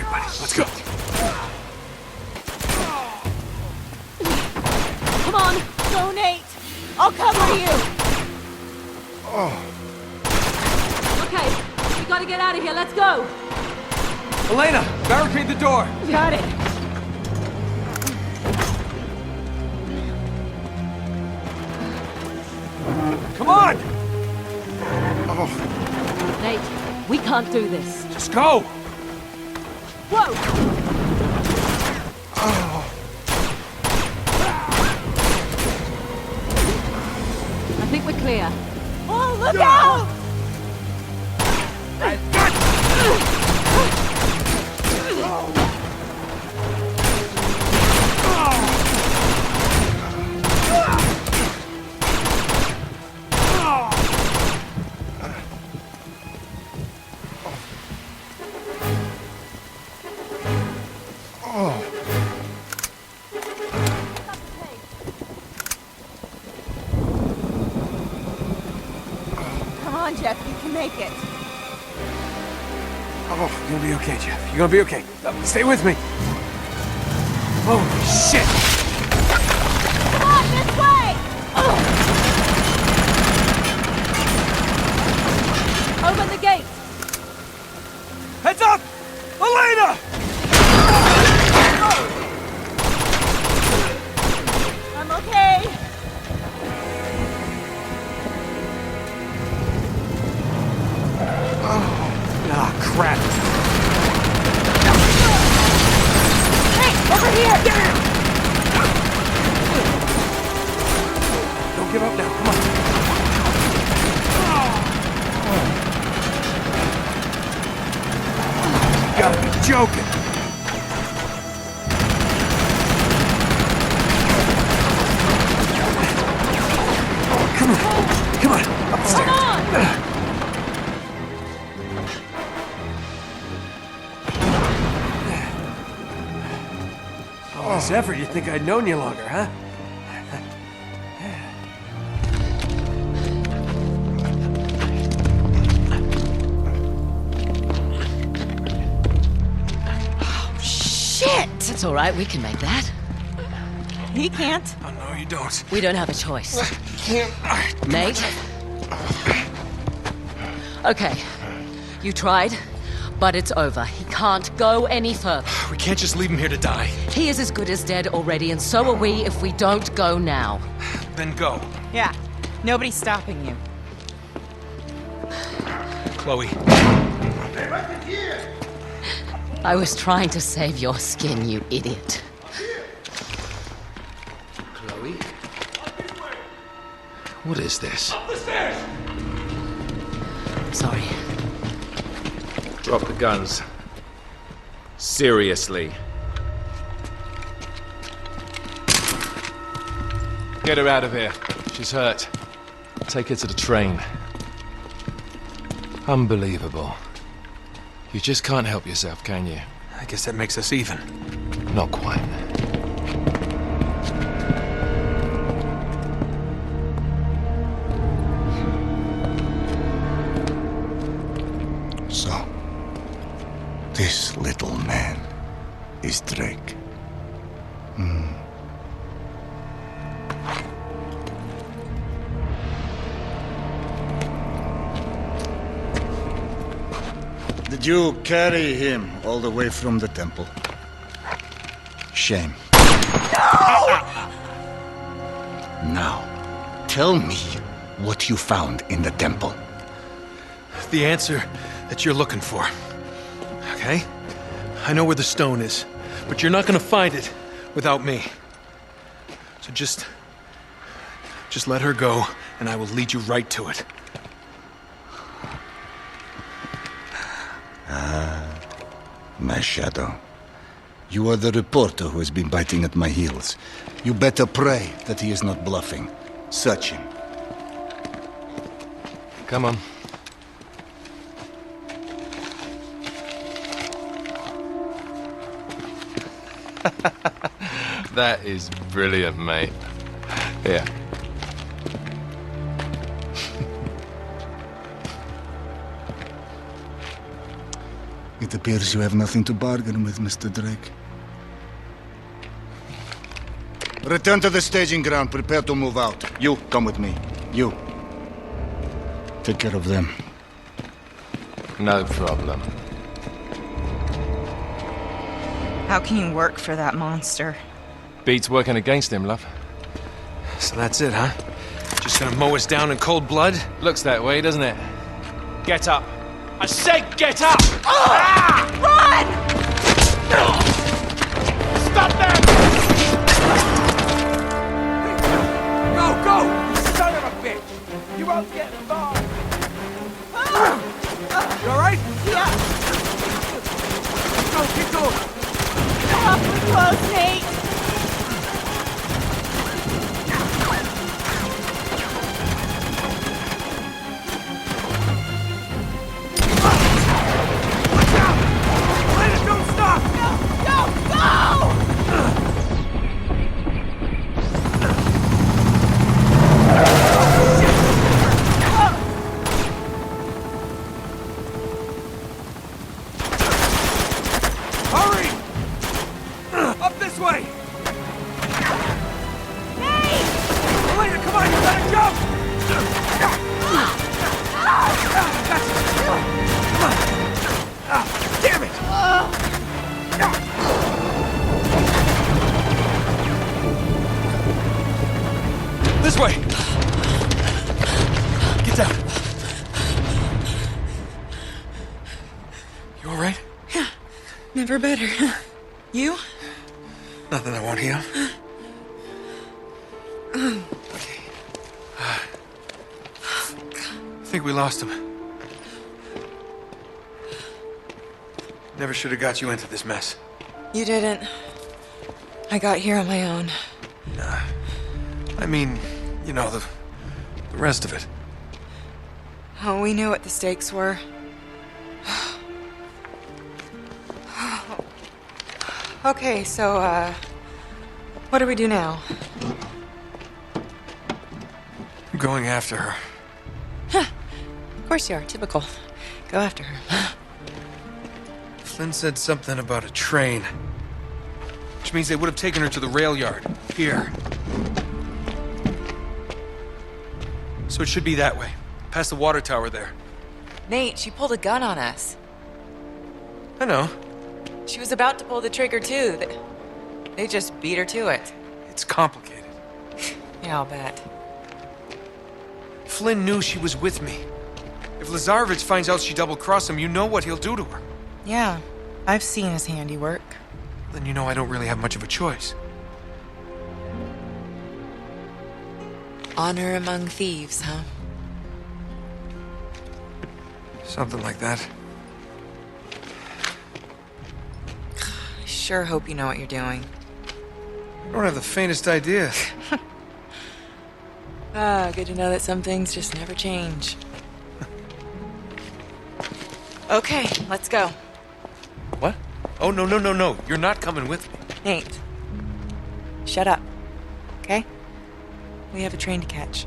everybody. Let's go. Come on, donate. I'll cover you. Okay, we gotta get out of here. Let's go. Elena, barricade the door. Got it. Come on! Nate, we can't do this. Just go! Whoa! I think we're clear. Oh, look out! Come on, Jeff, you can make it. Oh, you're gonna be okay, Jeff. You're gonna be okay. Stay with me. Holy shit! Come on, this way! Open the gate! Heads up! Elena! I'm okay. Ah, crap. Hey, over here! Don't give up now. Come on. You gotta be joking. Come on. Come on. Upstairs. Come on! All this effort, you think I'd known you longer, huh? Shit! It's all right, we can make that. He can't. Oh, no, you don't. We don't have a choice. Can't. Nate? Okay, you tried, but it's over. He can't go any further. We can't just leave him here to die. He is as good as dead already, and so are we if we don't go now. Then go. Yeah, nobody's stopping you. Chloe. I was trying to save your skin, you idiot. Chloe? What is this? Sorry. Drop the guns. Seriously. Get her out of here. She's hurt. Take her to the train. Unbelievable. You just can't help yourself, can you? I guess that makes us even. Not quite. So, this little man is Drake. Did you carry him all the way from the temple? Shame. No! Now, tell me what you found in the temple. The answer that you're looking for. Okay? I know where the stone is, but you're not gonna find it without me. So just let her go, and I will lead you right to it. My shadow. You are the reporter who has been biting at my heels. You better pray that he is not bluffing. Search him. Come on. That is brilliant, mate. Here. It appears you have nothing to bargain with, Mr. Drake. Return to the staging ground. Prepare to move out. You, come with me. You. Take care of them. No problem. How can you work for that monster? Beats working against him, love. So that's it, huh? Just gonna mow us down in cold blood? Looks that way, doesn't it? Get up. I said get up! Run! Stop them! Go, go! You son of a bitch! You won't get far! You alright? Yeah. Go, keep going! Awfully close, Nate. Lena, don't stop! Go! Hurry! Up this way! Elena, come on, you gotta jump! That's it. Come on! Damn it! This way! Get down. You alright? Never better. You? Nothing I won't heal. I think we lost him. Never should have got you into this mess. You didn't. I got here on my own. I mean, you know, the rest of it. Oh, we knew what the stakes were. Okay, so, what do we do now? I'm going after her. Of course you are, typical. Go after her. Flynn said something about a train. Which means they would have taken her to the rail yard. Here. So it should be that way. Past the water tower there. Nate, she pulled a gun on us. I know. She was about to pull the trigger, too. They just beat her to it. It's complicated. Yeah, I'll bet. Flynn knew she was with me. If Lazarevic finds out she double-crossed him, you know what he'll do to her. Yeah, I've seen his handiwork. Then you know I don't really have much of a choice. Honor among thieves, huh? Something like that. I sure hope you know what you're doing. I don't have the faintest idea. Good to know that some things just never change. Okay, let's go. What? Oh, no. You're not coming with me. Nate, shut up, okay? We have a train to catch.